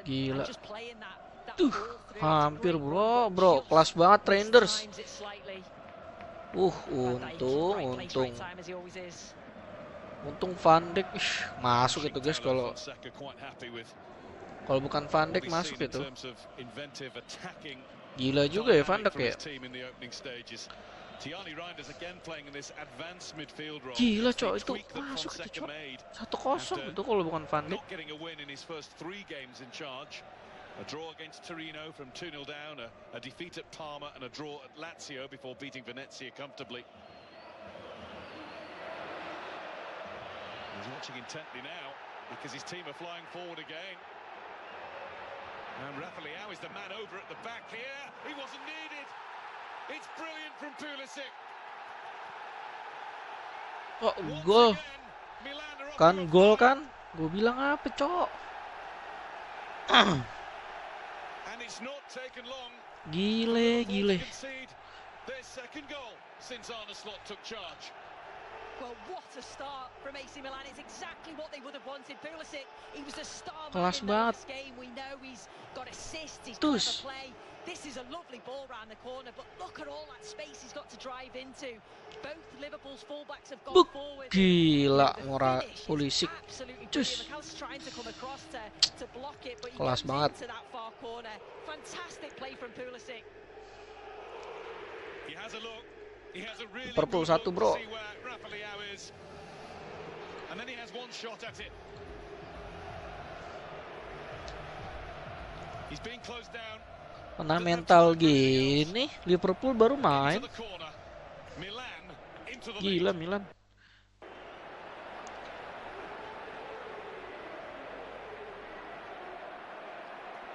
Gila. Hampir bro, kelas banget Rangers. Untung Van Dijk masuk itu guys. Kalau bukan Van Dijk masuk itu. Gila juga ya Van Dijk ya. Gila cowok itu masuk itu cowok. 1-0 itu kalau bukan Van Dijk. A draw against Torino from 2-0 down, a defeat at Parma and a draw at Lazio before beating Venezia comfortably. He's watching intently now because his team are flying forward again. And Rafael is the man over at the back here. He wasn't needed. It's brilliant from Pulisic. Oh, gol. Kan gol kan? Gue bilang apa, cok? Gile. Well, what a start from AC Milan. It's exactly what they would have wanted. Pulisic, he was a star man in the last game. We know he's got assists, he's got to play. This is a lovely ball round the corner, but look at all that space he's got to drive into. Both Liverpool's fullbacks have gone forward. Gila, Mora Pulisic. Cus. Trying to come across to block it, but he kelas goes banget. into that far corner. Fantastic play from Pulisic. He has a look. He has a really Liverpool 1 bro. And then he has one shot at it. He's being closed down. Karena mental gini, Liverpool baru main. Gila Milan.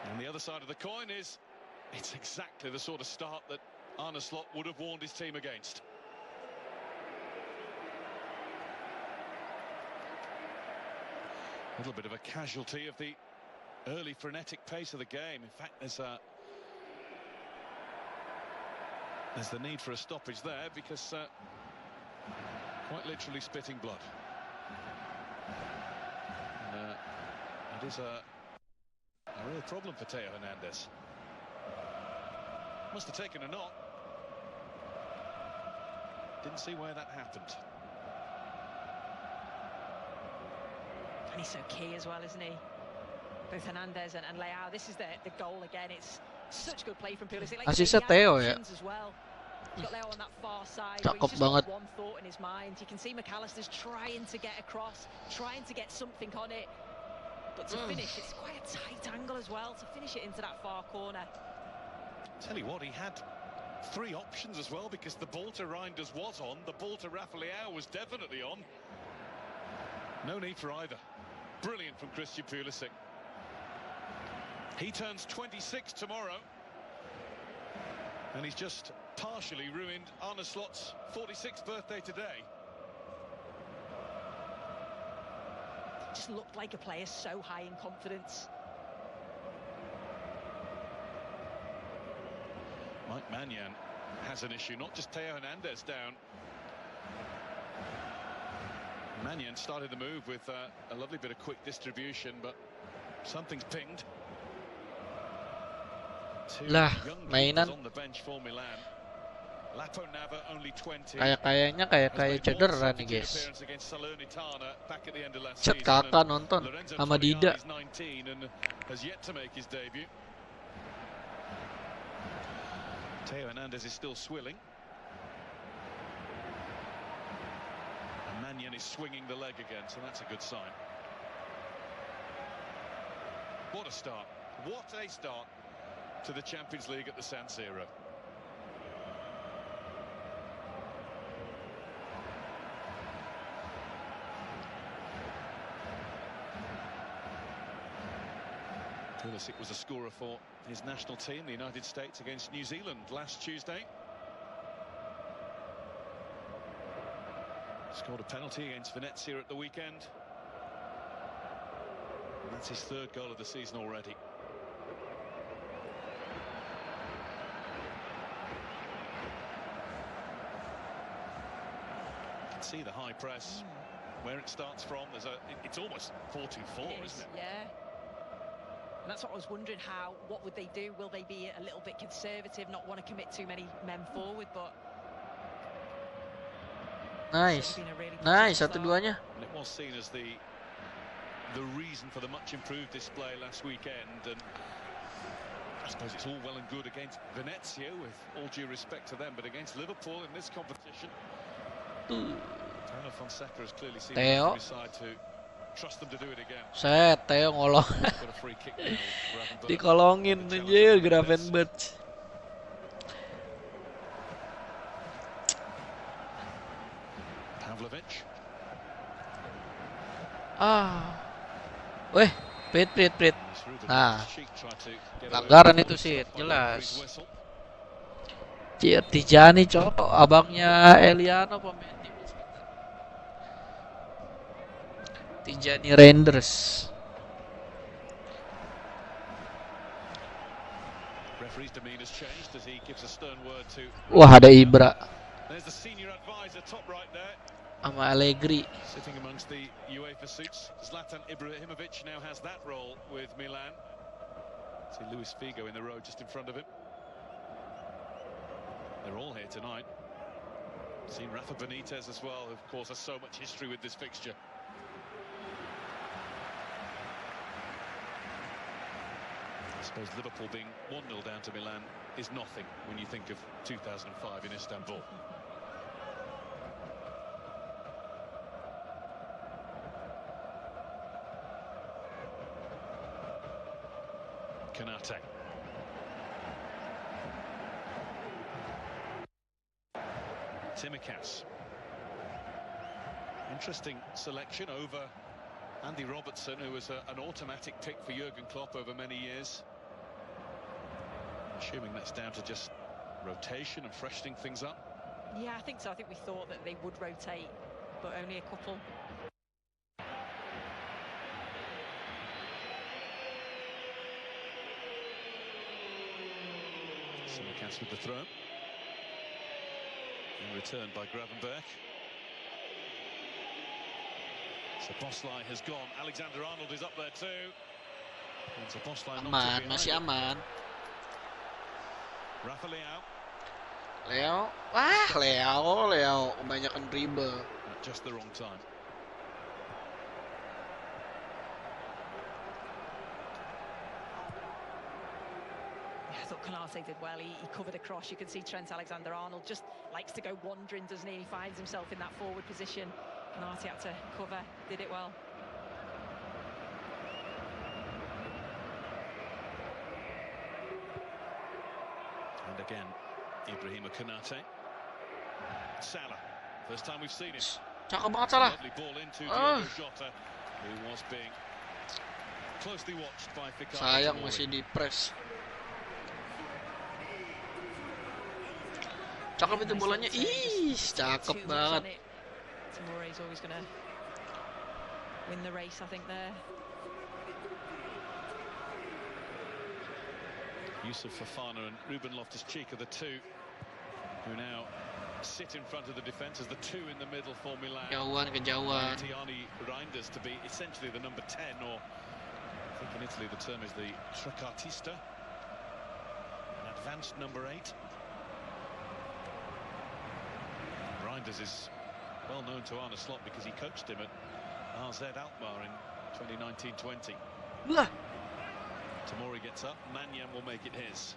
And the other side of the coin is, it's exactly the sort of start that Arne Slot would have warned his team against. A little bit of a casualty of the early frenetic pace of the game. In fact, there's the need for a stoppage there because quite literally spitting blood. And, it is a real problem for Theo Hernandez. Must have taken a knock. Didn't see where that happened. And he's so key as well, isn't he? Both Hernandez and Leao. This is the goal again. It's such good play from Pulisic. Asisnya Theo ya. Got Leo on that far side. Cakep banget. One thought in his mind. You can see McAllister's trying to get across, trying to get something on it. But to finish, it's quite a tight angle as well to finish it into that far corner. Tell you what, he had 3 options as well because the ball to Reinders was on, the ball to Rafael was definitely on. No need for either. Brilliant from Christian Pulisic. He turns 26 tomorrow. And he's just partially ruined Arne Slot's 46th birthday today. Just looked like a player so high in confidence. Mike Maignan has an issue, not just Theo Hernandez down. Maignan started the move with a lovely bit of quick distribution, but something's pinged. Lah, mainan kayaknya cedera nih guys. Cet kakak nonton sama Dida. Theo Hernandez is still swilling. And Maignan is swinging the leg again, so that's a good sign. What a start. What a start to the Champions League at the San Siro. Pulisic was a scorer for his national team, the United States, against New Zealand last Tuesday. Scored a penalty against Venezia at the weekend. And that's his 3rd goal of the season already. You can see the high press, where it starts from. It's almost 4-2-4, isn't it? Yeah. And that's what I was wondering, what would they do? Will they be a little bit conservative, not want to commit too many men forward? But Nice. Really Nice, satu-duanya. It was seen as the reason for the much improved display last weekend, and I suppose it's all well and good against Venezia, with all due respect to them, but against Liverpool in this competition, Fonseca has clearly seen the side to trust them to do it again. Set, Theo ngolong. Dikolongin anjir Gravenberch. Pavlovic. Weh, Prit. Nah, pelanggaran itu sih, jelas. Tijani cowok, abangnya Eliano pemain tim Tijani Renders. Wah, ada Ibra sama Allegri. Sitting amongst the UEFA suits, Zlatan Ibrahimovic now has that role with Milan. See Luis Figo in the row just in front of him. They're all here tonight. Seen Rafa Benitez as well, who of course has so much history with this fixture. I suppose Liverpool being 1-0 down to Milan is nothing when you think of 2005 in Istanbul. Konate. Tsimikas. Interesting selection over Andy Robertson, who was an automatic pick for Jurgen Klopp over many years. Assuming that's down to just rotation and freshening things up. Yeah, I think so. I think we thought that they would rotate, but only a couple. Tsimikas with the throw. In return by Gravenberch. Szoboszlai has gone. Alexander-Arnold is up there too. And Szoboszlai aman, masih aman. Rafa Leo. Wah, Leo kebanyakan dribble. At just the wrong time. I thought Konate did well. He covered across. You can see Trent Alexander-Arnold just likes to go wandering, doesn't he? He finds himself in that forward position. Konate had to cover, did it well. And again, Ibrahima Konate. Salah. First time we've seen him. Cakep banget Salah. Lovely ball into Diogo Jota, who was being closely watched by Ficardo. Sayang masih di press. Cakep itu bolanya. Ih, cakep banget. Tomori's always gonna win the race, I think there. Yusuf Fofana and Ruben Loftus-Cheek are the two who now sit in front of the defence as the two in the middle for Milan. Kejauhan. Tiani Reinders to be essentially the number 10, or I think in Italy the term is the trequartista, an advanced number 8. Reinders is well known to Arne Slot because he coached him at RZ Alkmaar in 2019-20. Tomori gets up, Mannion will make it his.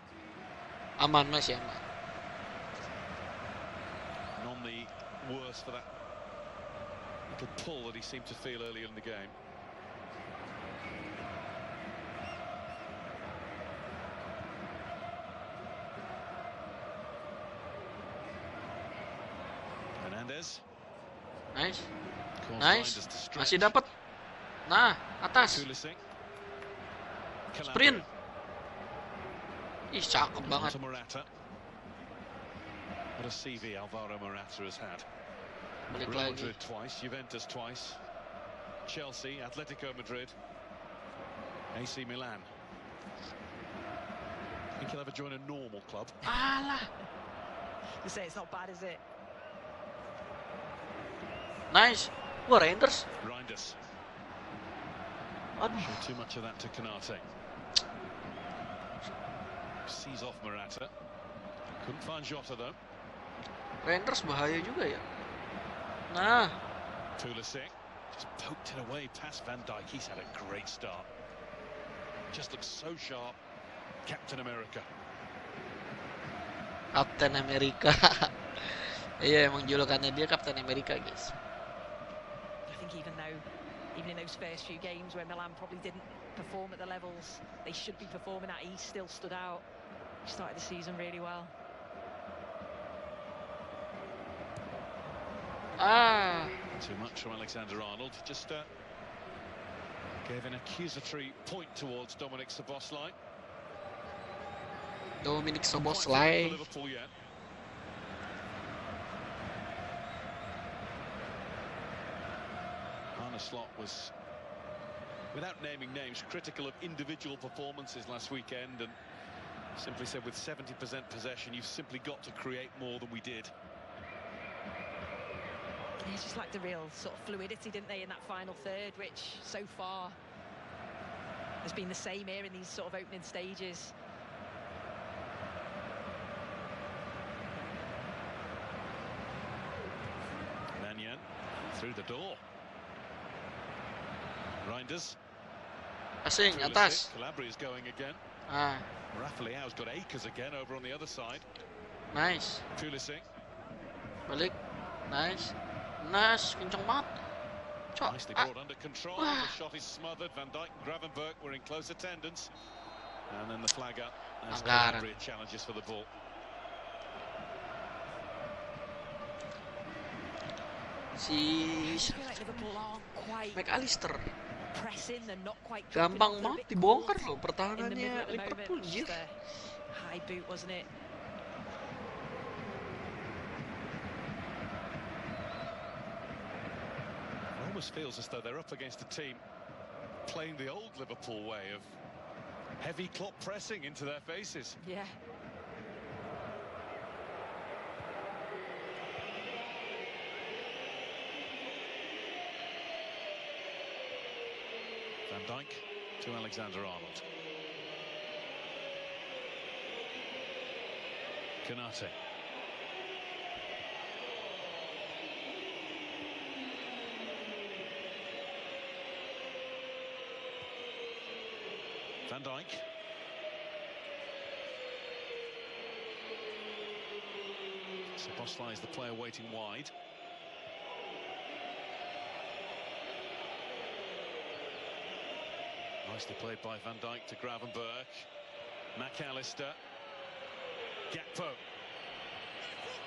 Aman, masih aman. None the worse for that little pull that he seemed to feel earlier in the game. Hernandez. Nice. Masih dapat. Nah, atas. Sprint. Ih, cakep banget. What a CV Alvaro Morata has had. Balik Real lagi. Madrid twice, Juventus twice, Chelsea, Atletico Madrid, AC Milan. Think he'll ever join a normal club? Alah. You say it's not bad, is it? Nice. Wah, Reinders. Aduh. Show too much of that to Konate. Sees off Morata. Couldn't find Jota though. Reinders bahaya juga ya. Nah, Pulisic just poked it away past Van Dijk. He's had a great start. Just looks so sharp. Captain America. Kapten Amerika. Iya, emang julukannya dia Kapten Amerika, guys. I think even in those first few games where Milan probably didn't perform at the levels they should be performing at, he still stood out. He started the season really well. Too much from Alexander-Arnold. Just gave an accusatory point towards Dominic Szoboszlai. Dominic Szoboszlai. Liverpool yet. Arne Slot was, without naming names, critical of individual performances last weekend and simply said with 70% possession you've simply got to create more than we did. They just lacked a real sort of fluidity, didn't they, in that final third, which so far has been the same here in these sort of opening stages. Mannion through the door. Reinders. Asing, atas. Calabria's going again. Rafael's got Akers again over on the other side. Nice. Pulisic. Balik. Nice. Nice, kencang banget. Cok. Nicely brought under control. The shot is smothered. Van Dijk and Gravenberch were in close attendance. And then the flag up as Calabria challenges for the ball. Si McAllister pressing, they're not quite gampang banget dibongkar loh pertahanannya Liverpool. High boot, wasn't it? Almost feels as though they're up against a team playing the old Liverpool way of heavy clock pressing into their faces. Yeah. Van Dijk to Alexander-Arnold. Konate. Van Dijk. Szoboszlai is the player waiting wide. Nicely played by Van Dijk to Gravenberch. McAllister. Gakpo.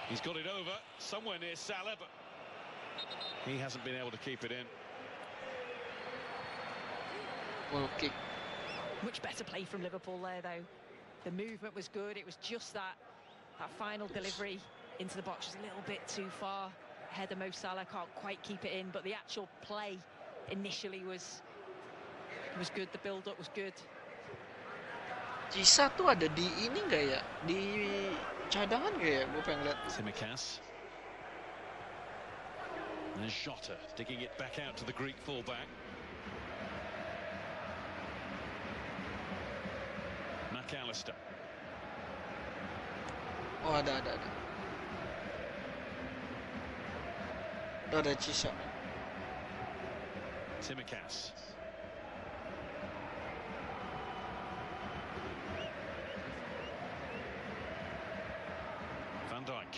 He's got it over somewhere near Salah, but he hasn't been able to keep it in. Okay. Much better play from Liverpool there, though. The movement was good. It was just that final delivery into the box was a little bit too far ahead of Mo Salah. Can't quite keep it in, but the actual play initially was good. The build-up was good. Cisa tuh ada di ini nggak ya? Di cadangan nggak ya? Gue pengen lihat. Tsimikas. And Jota digging it back out to the Greek fullback. McAllister. Oh, ada. Ada Cisa. Tsimikas. Van Dijk.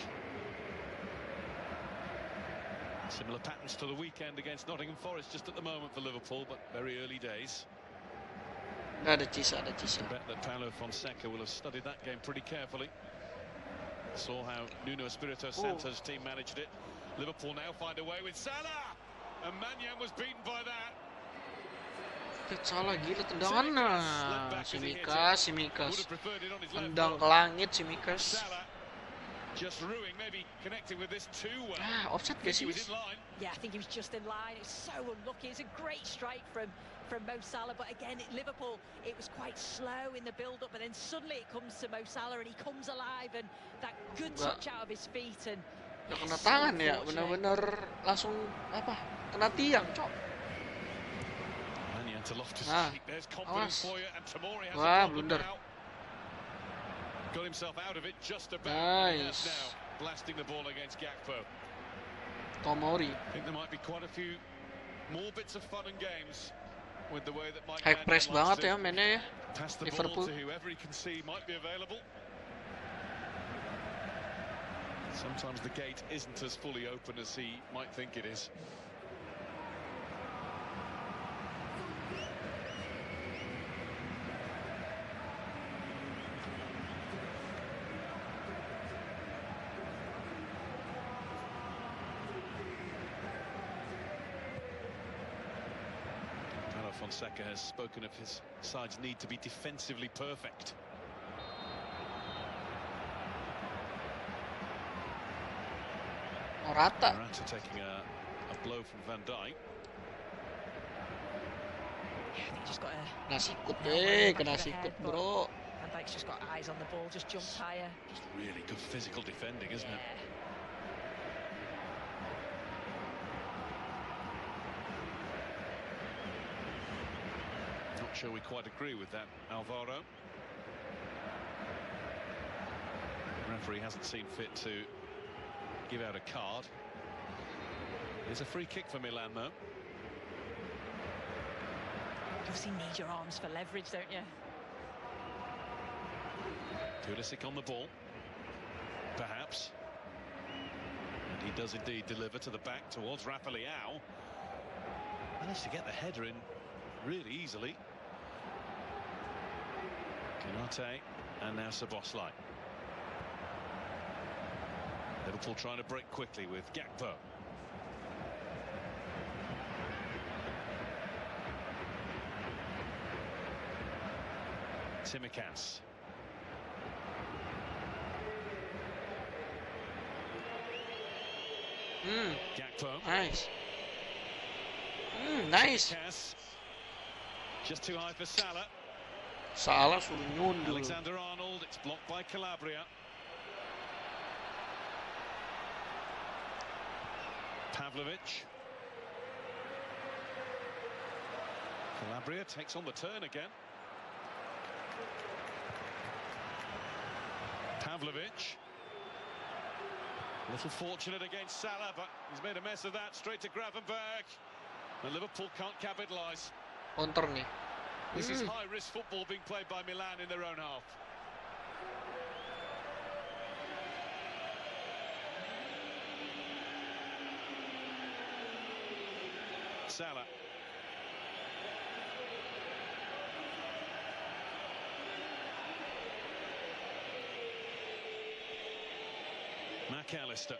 Similar patterns to the weekend against Nottingham Forest just at the moment for Liverpool, but very early days. Ada Cisa. I bet that Paulo Fonseca will have studied that game pretty carefully. Saw how Nuno Espirito Santo's team managed it. Liverpool now find a way with Salah, and Mannion was beaten by that. Salah gila tendangan. Tsimikas. Tendang ke langit Tsimikas. Just ruining, maybe connecting with this too well. Offside guys. He was in line. Yeah, I think he was just in line. It was so unlucky. It's a great strike from Mo Salah, but again, Liverpool, it was quite slow in the build-up, but then suddenly it comes to Mo Salah and he comes alive, and that good touch out of his feet, and udah kena tangan ya, benar-benar langsung kena tiang, cok. Mannion Into Loftus Ah, Cheek. There's confidence awas. for you, and Tomori has Wah, a problem blunder. now. Got himself out of it just about. And he has Nice. now, blasting the ball against Gakpo. Tomori. I think there might be quite a few more bits of fun and games with the way that Mike High Maignan press likes banget to ya mainnya ya. pass the ball Liverpool. to whoever he can see might be available. Sometimes the gate isn't as fully open as he might think it is. Fonseca has spoken of his side's need to be defensively perfect. Morata. Morata taking a blow from Van Dijk. Yeah, they just got a... Kena sikut back kena of the sikut head, bro. Van Dijk's just got eyes on the ball, just jumped higher. Just really good physical defending, isn't it? Not sure we quite agree with that, Alvaro. The referee hasn't seen fit to give out a card. It's a free kick for Milan, though. You obviously need your arms for leverage, don't you? Pulisic on the ball, perhaps. And he does indeed deliver to the back towards Rafa Leao. Managed to get the header in really easily. Canate and now Szoboszlai. Liverpool trying to break quickly with Gakpo. Tsimikas. Gakpo. Nice. Nice. Tsimikas. Just too high for Salah. Salah suruh nyundul. Alexander Arnold. It's blocked by Calabria. Pavlovic. Calabria takes on the turn again. Pavlovic. A little fortunate against Salah, but he's made a mess of that. Straight to Gravenberg. And Liverpool can't capitalise. Counter nih. This is high-risk football being played by Milan in their own half. Salah. McAllister.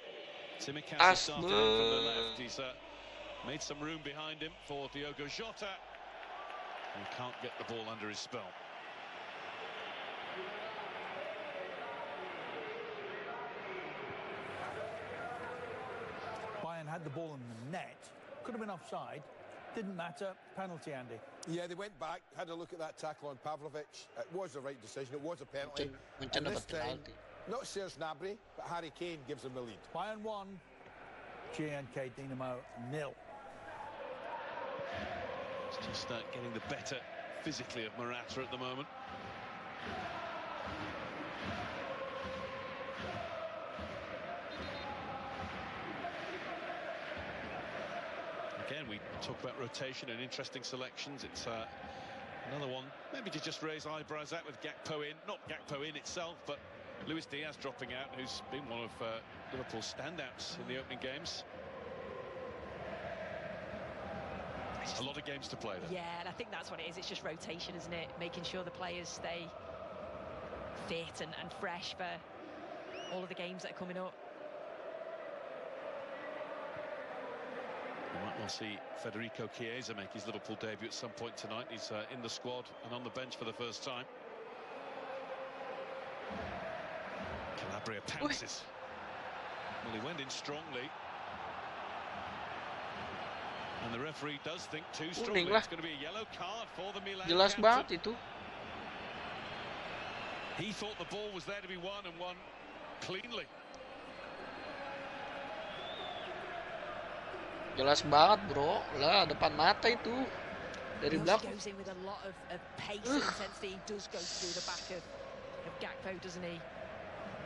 Tsimikas is starting in from the left. He's made some room behind him for Diogo Jota. He can't get the ball under his spell. Bayern had the ball in the net. Could have been offside. Didn't matter. Penalty, Andy. Yeah, they went back, had a look at that tackle on Pavlovic. It was the right decision. It was a penalty. And this time, not Serge Gnabry, but Harry Kane gives them the lead. Bayern 1, GNK Dinamo 0. It's just getting the better physically of Morata at the moment. Again, we talk about rotation and interesting selections. It's another one maybe to just raise eyebrows at with Gakpo in. Not Gakpo in itself, but Luis Diaz dropping out, who's been one of Liverpool's standouts in the opening games. A lot of games to play there. Yeah, and I think that's what it is. It's just rotation, isn't it? Making sure the players stay fit and fresh for all of the games that are coming up. We might well see Federico Chiesa make his Liverpool debut at some point tonight. He's in the squad and on the bench for the first time. Calabria pounces. Well, he went in strongly. And the referee does think too strongly. It's going to be a yellow card for the Milan Jelas captain. banget itu. He thought the ball was there to be won and won cleanly. Jelas banget bro. Lah depan mata itu. dari He also belakang. goes in with a lot of pace and intensity. He does go through the back of Gakpo, doesn't he?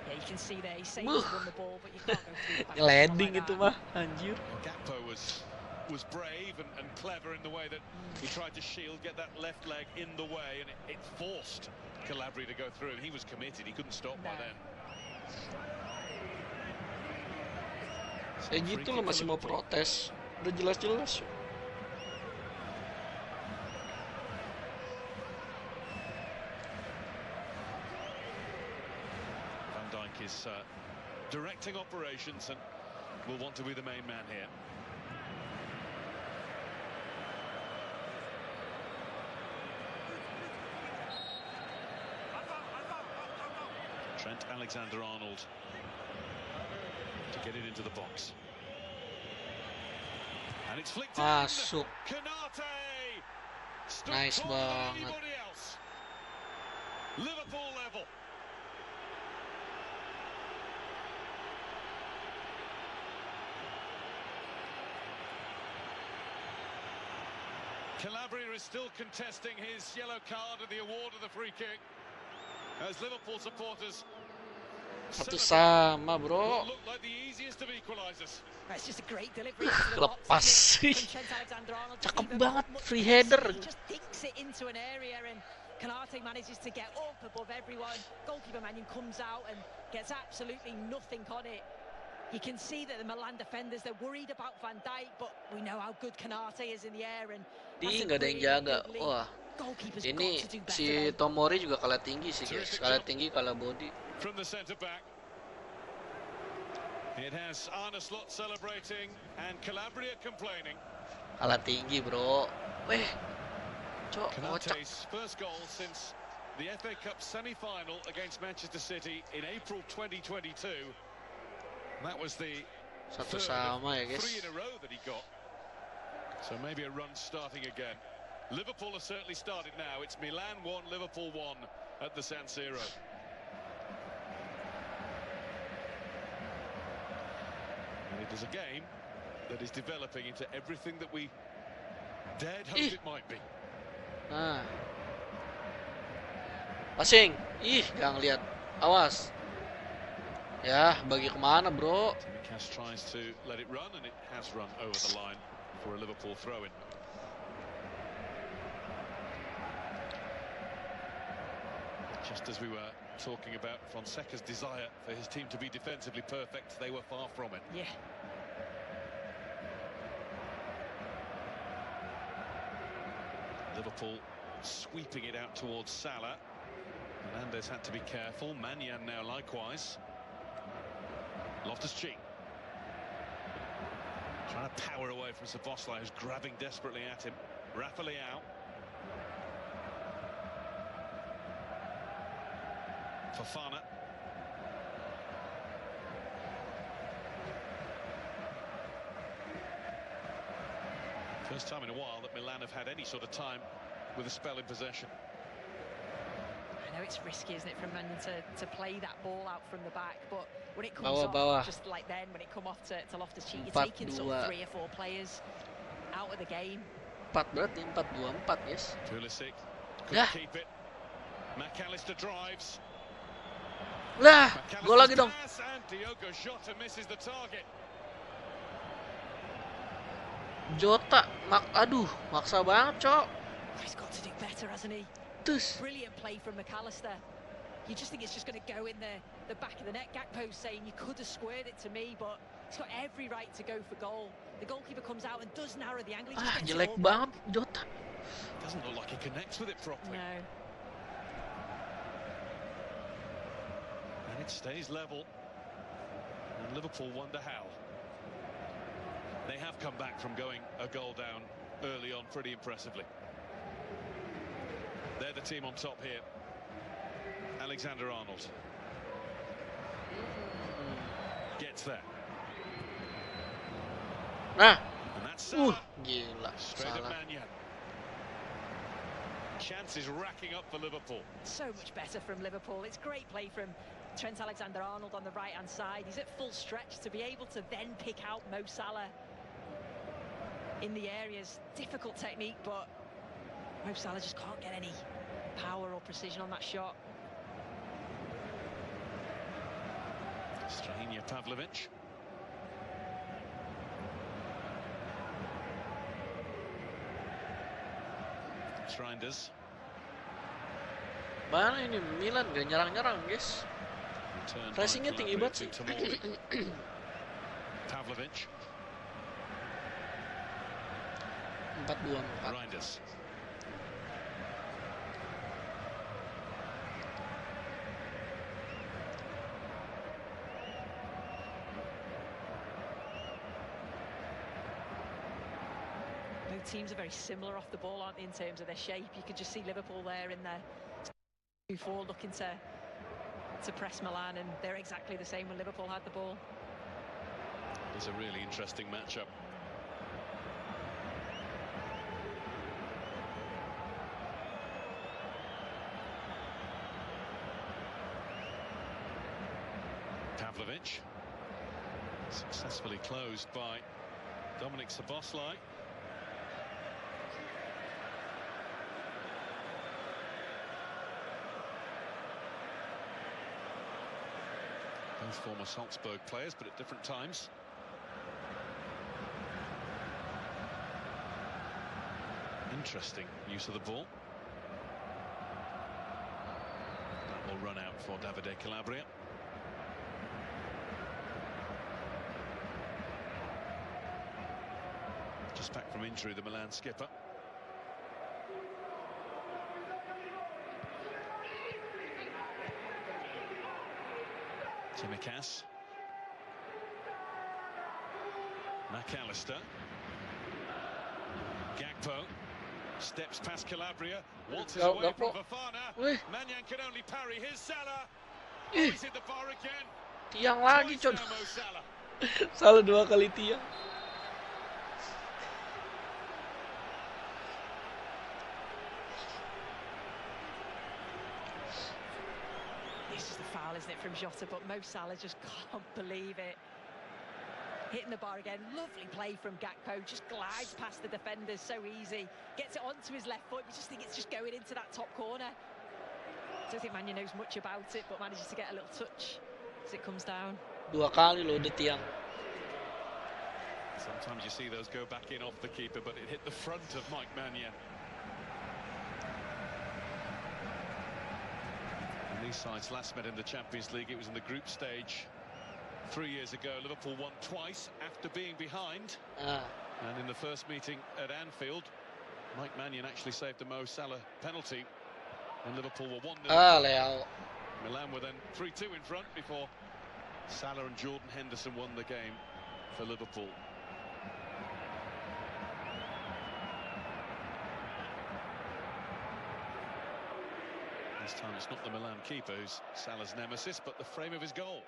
Yeah, you can see there. He says he's won the ball, but you can't go through the back of someone Ngeleding like itu that. mah, anjir. Gakpo was brave and clever in the way that he tried to shield, get that left leg in the way, and it forced Calabria to go through. He was committed. He couldn't stop by then. Kayak gitu lo masih mau protes. Udah jelas-jelas. Van Dijk is directing operations and will want to be the main man here. Trent Alexander-Arnold to get it into the box. And it's flicked in. Masuk. Konate stood Nice taller than banget. anybody else. Liverpool level. Calabria is still contesting his yellow card and the award of the free kick as Liverpool supporters Satu sama, bro. look like the easiest of equalizers. It's just a great delivery into the box, Lepas isn't it, sih. from Trent Alexander-Arnold. Cakep Even banget, much free pace. header. He just dinks it into an area and Konate manages to get up above everyone. Goalkeeper Mannion comes out and gets absolutely nothing on it. You can see that the Milan defenders, they're worried about Van Dijk, but we know how good Konate is in the air. And Nggak ada yang jaga. Wah, ini si Tomori juga kalah tinggi sih, guys. Kalah tinggi, kalah body. From the centre back. It has Arne Slot celebrating and Calabria complaining. Kalah tinggi, bro. Weh, cok, kocak. Konate's first goal since the FA Cup semi-final against Manchester City in April 2022. That was the Satu third sama ya, of guys. 3 in a row that he got. So maybe a run starting again. Liverpool have certainly started now. It's Milan 1, Liverpool 1 at the San Siro. And it is a game that is developing into everything that we dared hope it might be. Nah. Passing. Ih, gak ngeliat. Awas. Ya, bagi kemana, bro? Timicas tries to let it run, and it has run over the line for a Liverpool throw-in. Just as we were talking about Fonseca's desire for his team to be defensively perfect, they were far from it. Yeah. Liverpool sweeping it out towards Salah. Hernandez had to be careful. Mannion now likewise. Loftus-Cheek trying to power away from Szoboszlai, who's grabbing desperately at him. Rafa Leao. Fofana. First time in a while that Milan have had any sort of time with a spell in possession. I know it's risky, isn't it, from Mannion to play that ball out from the back, but when it comes Bawah. off, just like then, when it come off to Loftus-Cheek, you're 4-2. taking sort of 3 or 4 players out of the game. 4 berarti, 4-2-4, yes. Pulisic Lah. couldn't keep it. McAllister drives. Lah, gol lagi dong. Pass, and Diogo Jota misses the target. Jota, aduh, maksa banget, cok. He's got to do better, hasn't he? Terus. Brilliant play from McAllister. You just think it's just going to go in the back of the net. Gakpo's saying you could have squared it to me, but he's got every right to go for goal. The goalkeeper comes out and does narrow the angle. He just gets it Jelek all banget Jota. Doesn't look like he connects with it properly. No. And it stays level. And Liverpool wonder how. They have come back from going a goal down early on pretty impressively. They're the team on top here. Alexander-Arnold gets there. Nah, And that's Salah. gila, Straight at salah. Mannion. Chances racking up for Liverpool. So much better from Liverpool. It's great play from Trent Alexander-Arnold on the right-hand side. He's at full stretch to be able to then pick out Mo Salah in the areas. Difficult technique, but Mo Salah just can't get any power or precision on that shot. Strahinja Pavlovic. Reinders. Mana ini Milan gak nyerang-nyerang, guys. Pressingnya tinggi banget sih. Pavlovic. 4-2-4. Reinders. Both teams are very similar off the ball, aren't they, in terms of their shape? You could just see Liverpool there in their 2-4 looking to press Milan, and they're exactly the same when Liverpool had the ball. It's a really interesting matchup. Pavlovic, successfully closed by Dominic Szoboszlai. Both former Salzburg players, but at different times. Interesting use of the ball. That will run out for Davide Calabria. Just back from injury, the Milan skipper. Tsimikas. McAllister. Gakpo steps past Calabria, waltzes away from Fofana. Maignan can only parry his Salah. He's hit the bar again. Tiang lagi, Con. Salah 2 kali tiang. This is the foul, isn't it, from Jota? But Mo Salah just can't believe it. Hitting the bar again. Lovely play from Gakpo. Just glides past the defenders so easy. Gets it onto his left foot. You just think it's just going into that top corner. I don't think Maignan knows much about it, but manages to get a little touch as it comes down. 2 kali loh udah tiang. Sometimes you see those go back in off the keeper, but it hit the front of Mike Maignan. When these sides last met in the Champions League, it was in the group stage 3 years ago. Liverpool won twice after being behind. And in the first meeting at Anfield, Mike Maignan actually saved a Mo Salah penalty, and Liverpool were 1-0. Leao. Milan were then 3-2 in front before Salah and Jordan Henderson won the game for Liverpool. This time it's not the Milan keeper who's Salah's nemesis, but the frame of his goal.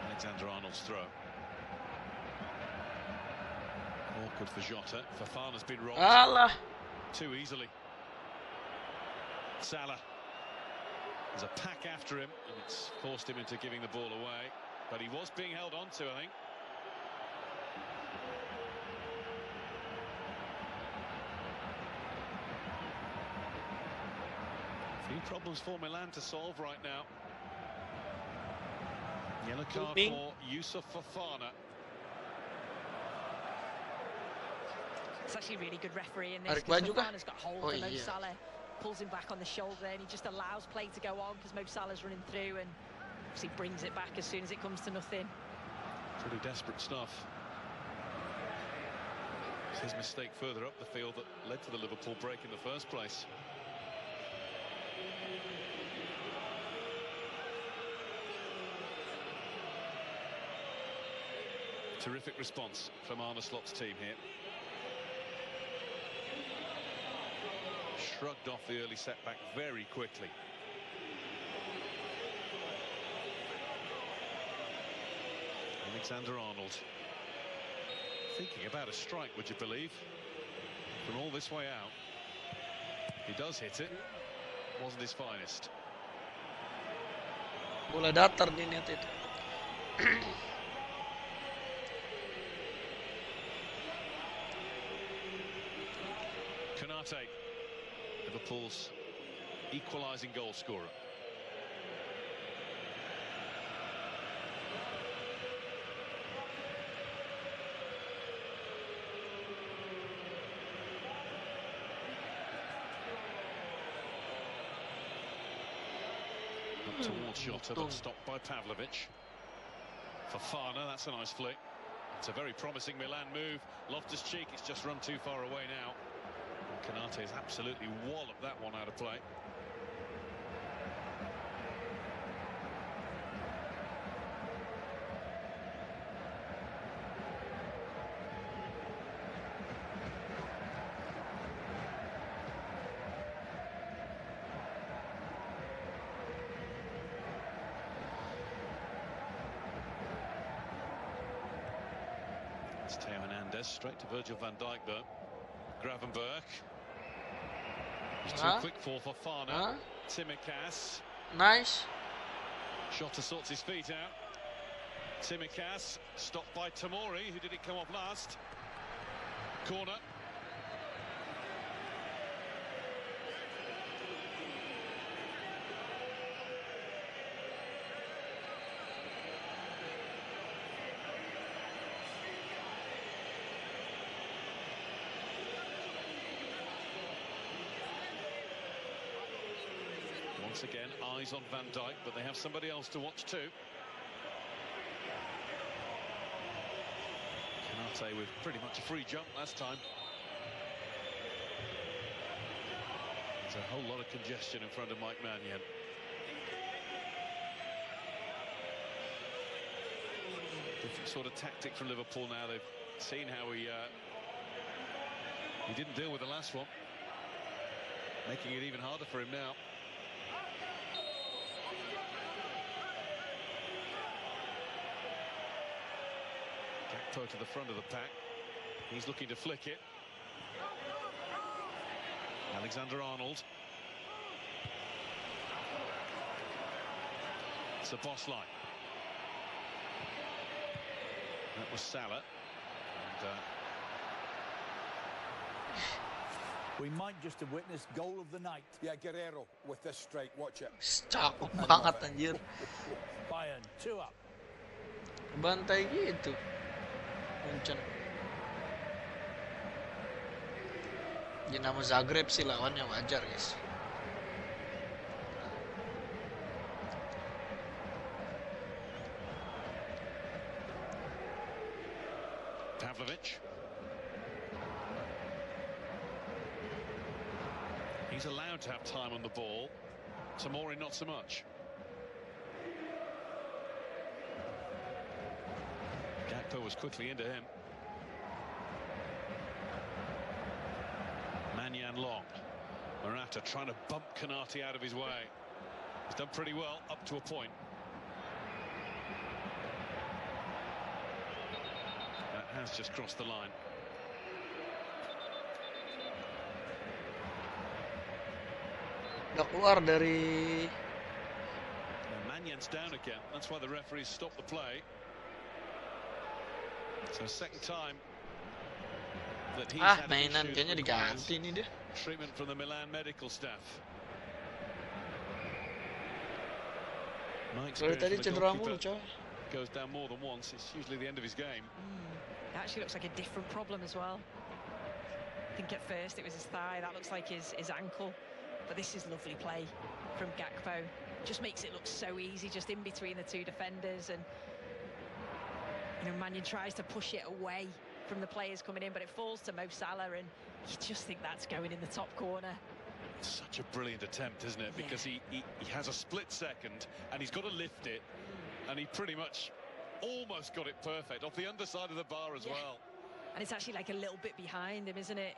Alexander-Arnold's throw. Awkward for Jota. Fofana's been robbed too easily. Salah. There's a pack after him, and it's forced him into giving the ball away. But he was being held on to, I think. A few problems for Milan to solve right now. Yellow card for Youssouf Fofana. It's actually a really good referee in this, because Fofana's got hold of Mo Salah, pulls him back on the shoulder, and he just allows play to go on because Mo Salah's running through, and obviously brings it back as soon as it comes to nothing. Pretty desperate stuff. It's his mistake further up the field that led to the Liverpool break in the first place. Terrific response from Arne Slot's team here. Shrugged off the early setback very quickly. Alexander-Arnold thinking about a strike, would you believe? From all this way out, he does hit it. Wasn't his finest. Bola datar nih niat itu. Konate, Liverpool's equalising goal scorer. Up towards Jota, but stopped by Pavlovic. Fofana, that's a nice flick. It's a very promising Milan move. Loftus-Cheek, it's just run too far away now. Konate has absolutely walloped that one out of play. It's Theo Hernandez, straight to Virgil van Dijk though. Gravenberch. He's too quick for Fofana. Tsimikas. Nice. Jota sorts his feet out. Tsimikas stopped by Tomori, who didn't come off last. Corner. Once again, eyes on Van Dijk, but they have somebody else to watch too. Konate with pretty much a free jump last time. There's a whole lot of congestion in front of Mike Maignan. Different sort of tactic from Liverpool now. They've seen how he didn't deal with the last one, making it even harder for him now. Gakpo to the front of the pack. He's looking to flick it. Alexander-Arnold. It's a boss line. That was Salah. And, we might just have witnessed goal of the night. Yeah, Guerrero with this strike. Watch it. Cakep banget anjir. Bayern 2 up. Bantai gitu. Munchen. Dinamo Zagreb sih lawannya wajar, guys. Pavlovic. He's allowed to have time on the ball. Tomori not so much. Gakpo was quickly into him. Maignan long. Morata trying to bump Konate out of his way. He's done pretty well up to a point. That has just crossed the line. Udah keluar dari. Magnan's down again. That's why the referees stopped the play. So second time that he's had mainan kayaknya diganti nih dia. Treatment from the Milan medical staff. Kalau tadi cedera mulu, coy. Goes down more than once. It's usually the end of his game. It actually looks like a different problem as well. I think at first it was his thigh. That looks like his ankle. But this is lovely play from Gakpo. Just makes it look so easy, just in between the two defenders. And you know, Maignan tries to push it away from the players coming in, but it falls to Mo Salah, and you just think that's going in the top corner. Such a brilliant attempt, isn't it? Because he has a split second, and he's got to lift it, and he pretty much almost got it perfect off the underside of the bar as well. And it's actually like a little bit behind him, isn't it?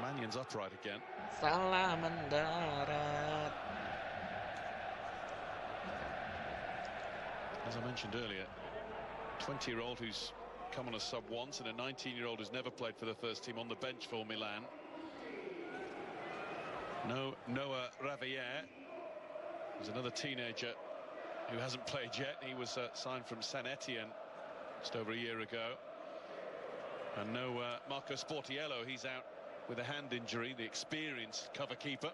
Magnan's upright again. Salah mendarat. As I mentioned earlier, 20-year-old who's come on a sub once, and a 19-year-old who's never played for the first team on the bench for Milan. No Noah Ravier. There's another teenager who hasn't played yet. He was signed from Saint Etienne just over a year ago. And no Marco Sportiello, he's out with a hand injury, the experienced cover keeper.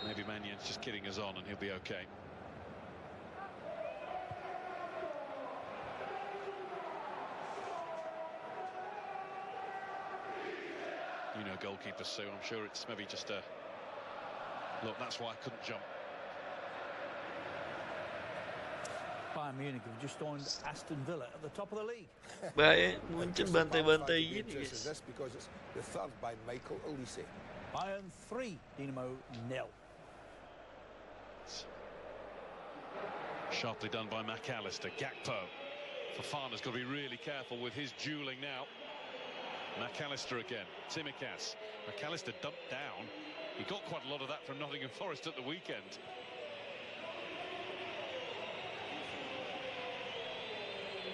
Maybe Mannion's just kidding us on and he'll be okay. You know goalkeepers, so I'm sure it's maybe just a... Look, that's why I couldn't jump. Bayern Munich have just joined Aston Villa at the top of the league. Baik, muncul bantai-bantai gini, guys. This because it's the third by Michael Olise. Bayern 3, Dinamo 0. Sharply done by McAllister. Gakpo. Fofana's got to be really careful with his duelling now. McAllister again. Tsimikas. McAllister dumped down. He got quite a lot of that from Nottingham Forest at the weekend.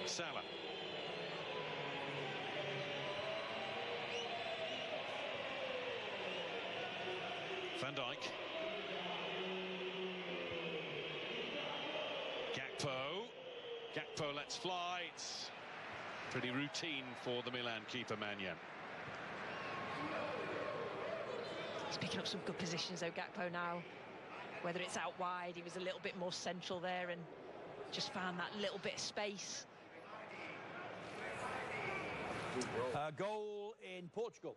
Salah. Van Dijk. Gakpo lets fly. It's pretty routine for the Milan keeper, Mannion. He's picking up some good positions though, Gakpo, now. Whether it's out wide, he was a little bit more central there and just found that little bit of space. Goal in Portugal.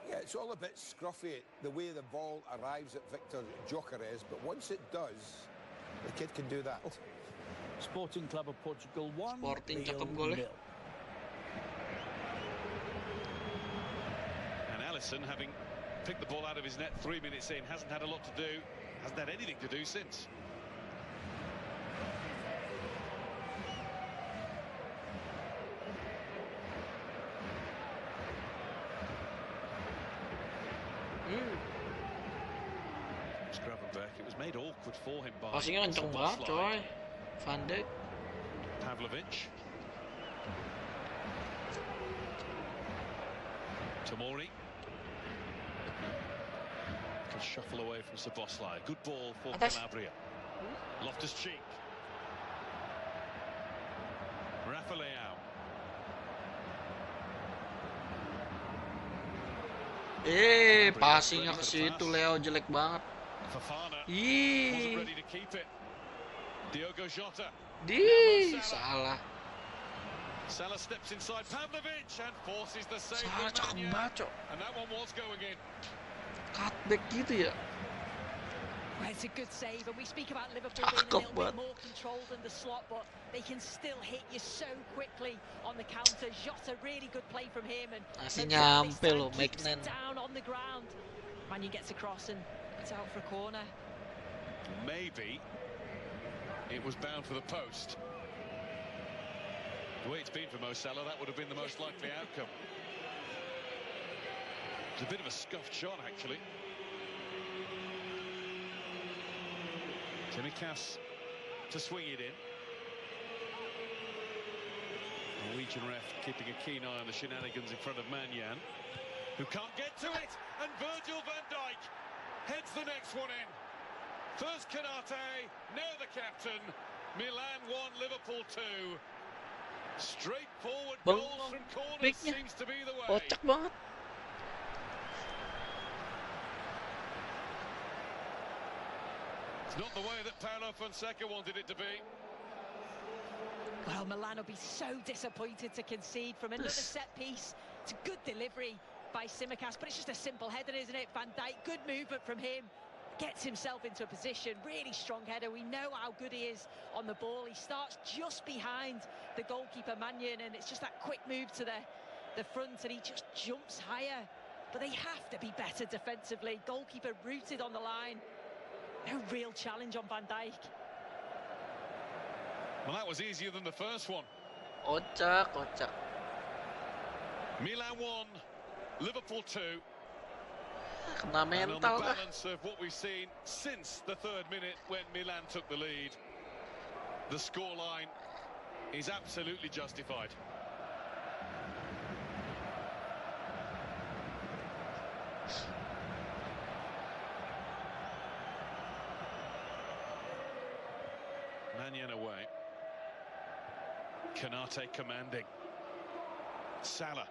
Yeah, it's all a bit scruffy, the way the ball arrives at Victor Gyökeres, but once it does, the kid can do that. Sporting Club of Portugal 1, Sporting Real cakep gol ya. 0. And Alisson, having picked the ball out of his net 3 minutes in, hasn't had a lot to do, hasn't had anything to do since. Gravenberch, it was made awkward for him by Passingnya kenceng banget, coy. Van Dijk. Pavlovic. Tomori. Can shuffle away from Szoboszlai. Good ball for Atas. Calabria. Loftus-Cheek. Rafa Leao. Passingnya ke situ, Leo jelek banget. Fofana wasn't Ih, ready to keep it. Diogo Jota. salah. Salah steps inside Pavlovic and forces the save. Salah cakep banget, cok. And that one was going in. Cutback gitu ya. Well, it's a good save, and we speak about Liverpool being a little bit more controlled in the slot, but they can still hit you so quickly on the counter. Jota, really good play from him, and Masih nyampe loh, keeps Magnan. it down on the ground. Mannion gets across and it's out for a corner. Maybe it was bound for the post. The way it's been for Mo Salah, that would have been the most likely outcome. It's a bit of a scuffed shot, actually. Tsimikas to swing it in. Norwegian ref keeping a keen eye on the shenanigans in front of Mannion, who can't get to it, and Virgil van Dijk heads the next one in. First Kanate, now the captain. Milan 1, Liverpool 2. Straightforward goals from corners seems to be the way. Kocak banget. It's not the way that Paulo Fonseca wanted it to be. Well, Milan will be so disappointed to concede from another set piece. It's a good delivery by Tsimikas, but it's just a simple header, isn't it? Van Dijk, good movement from him. Gets himself into a position, really strong header. We know how good he is on the ball. He starts just behind the goalkeeper, Mannion, and it's just that quick move to the front, and he just jumps higher. But they have to be better defensively. Goalkeeper rooted on the line. No real challenge on Van Dijk. Well, that was easier than the first one. Kocak, kocak. Milan 1, Liverpool 2. Kena And on the mental kah? balance of what we've seen since the third minute when Milan took the lead, the scoreline is absolutely justified. Mannion away. Konate commanding. Salah.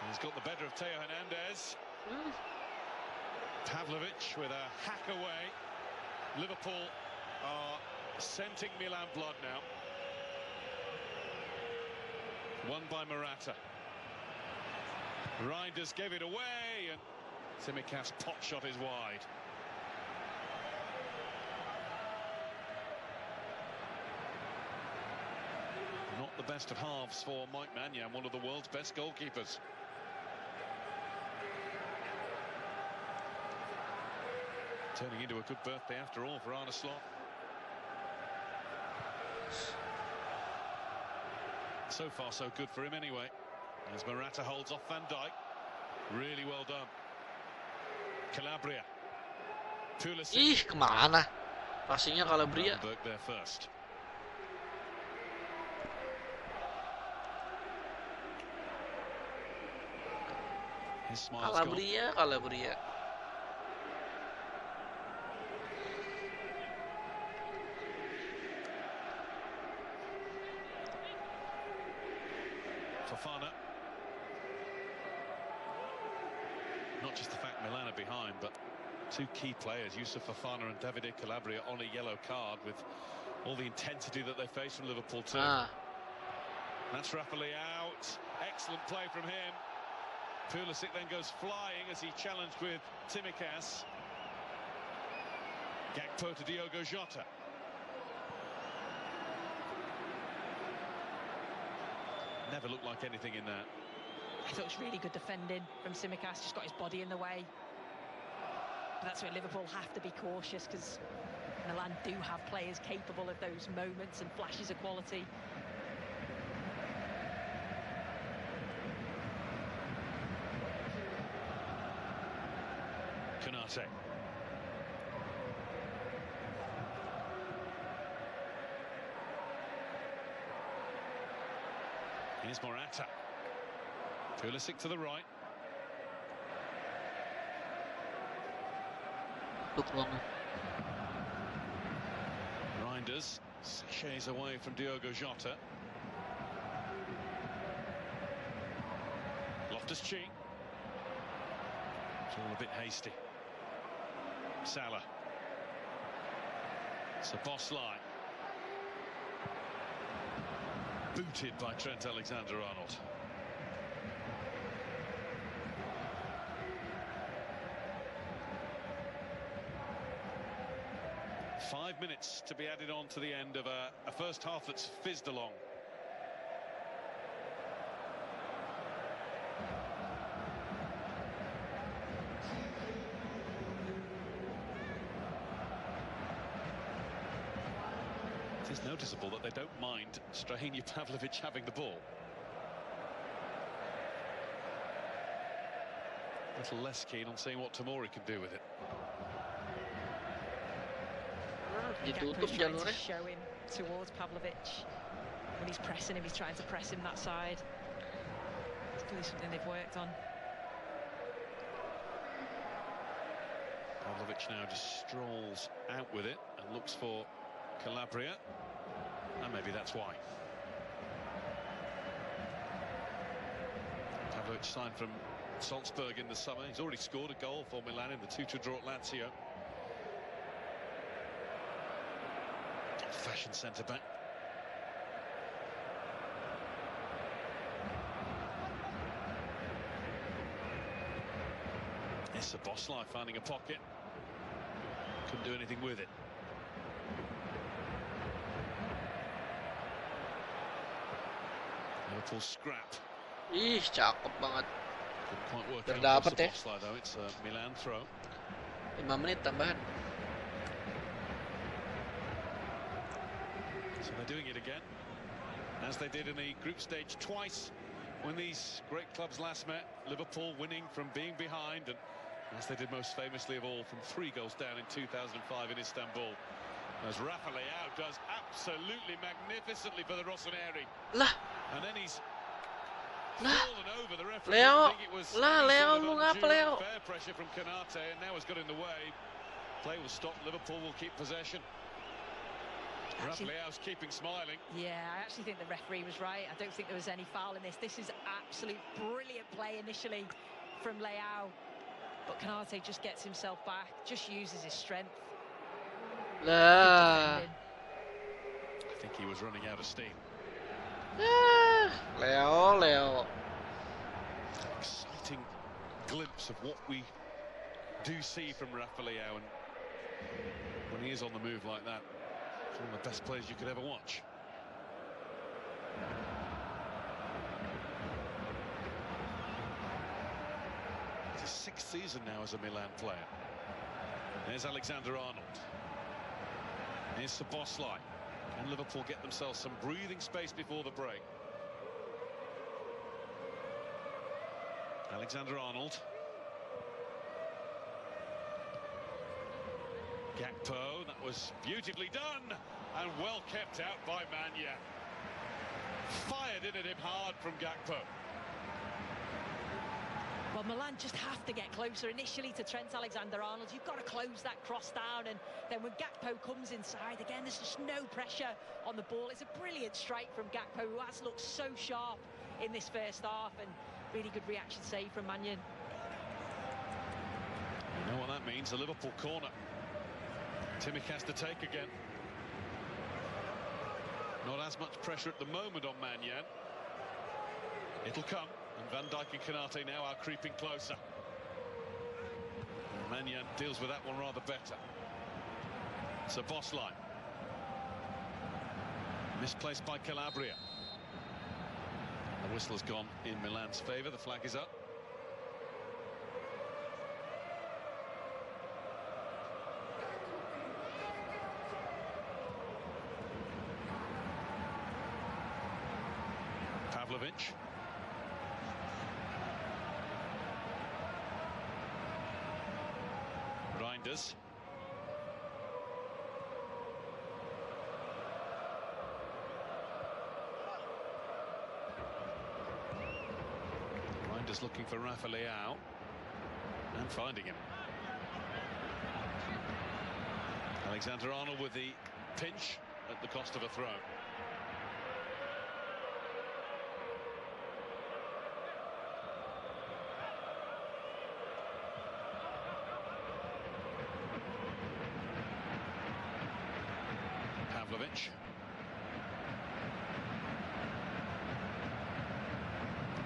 He's got the better of Teo Hernandez. Pavlovic with a hack away. Liverpool are scenting Milan blood now. Won by Morata. Reinders gave it away, and Tsimikas' pot shot is wide. Not the best of halves for Mike Maignan, one of the world's best goalkeepers. Turning into a good birthday after all for Arne Slot. So far so good for him anyway, as Morata holds off Van Dijk. Really well done. Calabria. Pulisic. Ih, kemana? Passingnya Calabria. There first. His smile's Calabria, Calabria. Fofana. Not just the fact Milan are behind, but two key players, Yusuf Fofana and Davide Calabria, on a yellow card with all the intensity that they face from Liverpool too. That's Raphael out. Excellent play from him. Pulisic then goes flying as he challenged with Tsimikas. Gakpo to Diogo Jota. Never looked like anything in that. I thought it was really good defending from Tsimikas, just got his body in the way. But that's where Liverpool have to be cautious, because Milan do have players capable of those moments and flashes of quality. Konate. Here's Morata. Pulisic to the right. Reinders sachets away from Diogo Jota. Loftus-Cheek. It's all a bit hasty. Salah. Szoboszlai. Booted by Trent Alexander-Arnold. Five minutes to be added on to the end of a first half that's fizzed along. It is noticeable that they don't mind Strahini Pavlovic having the ball. A little less keen on seeing what Tomori can do with it. Ditutup trying to jalurnya. show him towards Pavlovic. When he's pressing him, he's trying to press him that side. It's clearly something they've worked on. Pavlovic now just strolls out with it and looks for Calabria, and maybe that's why. Pavlovic signed from Salzburg in the summer. He's already scored a goal for Milan in the 2-2 draw at Lazio. Fashion centre-back. It's Szoboszlai finding a pocket. Couldn't do anything with it. Liverpool scrap. Ih, cakep banget. Couldn't quite work Udah out for dapet ya. Szoboszlai though. It's a Milan throw. 5 menit tambahan. So they're doing it again, as they did in the group stage twice when these great clubs last met. Liverpool winning from being behind, and as they did most famously of all, from 3 goals down in 2005 in Istanbul. As Raphael does absolutely magnificently for the Rossoneri. Lah, And then he's lah, fallen over the referee. Leo, I think it was lah, any Leo, sort of lu ngapa, undue Leo? unfair pressure from Konate, and now has got in the way. Play will stop. Liverpool will keep possession. Rafael's keeping smiling. Yeah, I actually think the referee was right. I don't think there was any foul in this. This is absolute brilliant play initially from Leao. But Canate just gets himself back, just uses his strength. Lah. I think he was running out of steam. Leo. Exciting glimpse of what we do see from Rafael, and when he is on the move like that, it's one of the best players you could ever watch. It's his 6th season now as a Milan player. There's Alexander-Arnold. Here's Szoboszlai. Can Liverpool get themselves some breathing space before the break? Alexander-Arnold. Gakpo, that was beautifully done and well kept out by Manya. Fired in at him hard from Gakpo. Well, Milan just have to get closer initially to Trent Alexander-Arnold. You've got to close that cross down, and then when Gakpo comes inside, again, there's just no pressure on the ball. It's a brilliant strike from Gakpo, who has looked so sharp in this first half, and really good reaction save from Mannion. You know what that means, a Liverpool corner. Timic has to take again. Not as much pressure at the moment on Mannion. It'll come. And Van Dijk and Canate now are creeping closer. Mannion deals with that one rather better. Szoboszlai. Misplaced by Calabria. The whistle's gone in Milan's favour. The flag is up. Pavlovic. Reinders. Reinders looking for Rafael and finding him. Alexander-Arnold with the pinch at the cost of a throw. Pavlovic.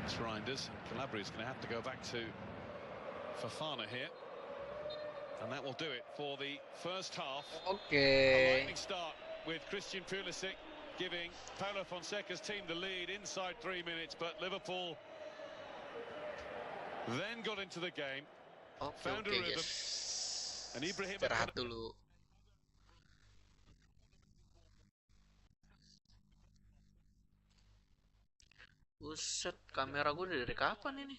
It's Reinders. Calabria's going to have to go back to Fofana here. And that will do it for the first half. A lightning start with Christian Pulisic giving Paulo Fonseca's team the lead inside 3 minutes, but Liverpool then got into the game, found a rhythm, and Ibrahim dulu. Buset, kamera gue dari kapan ini?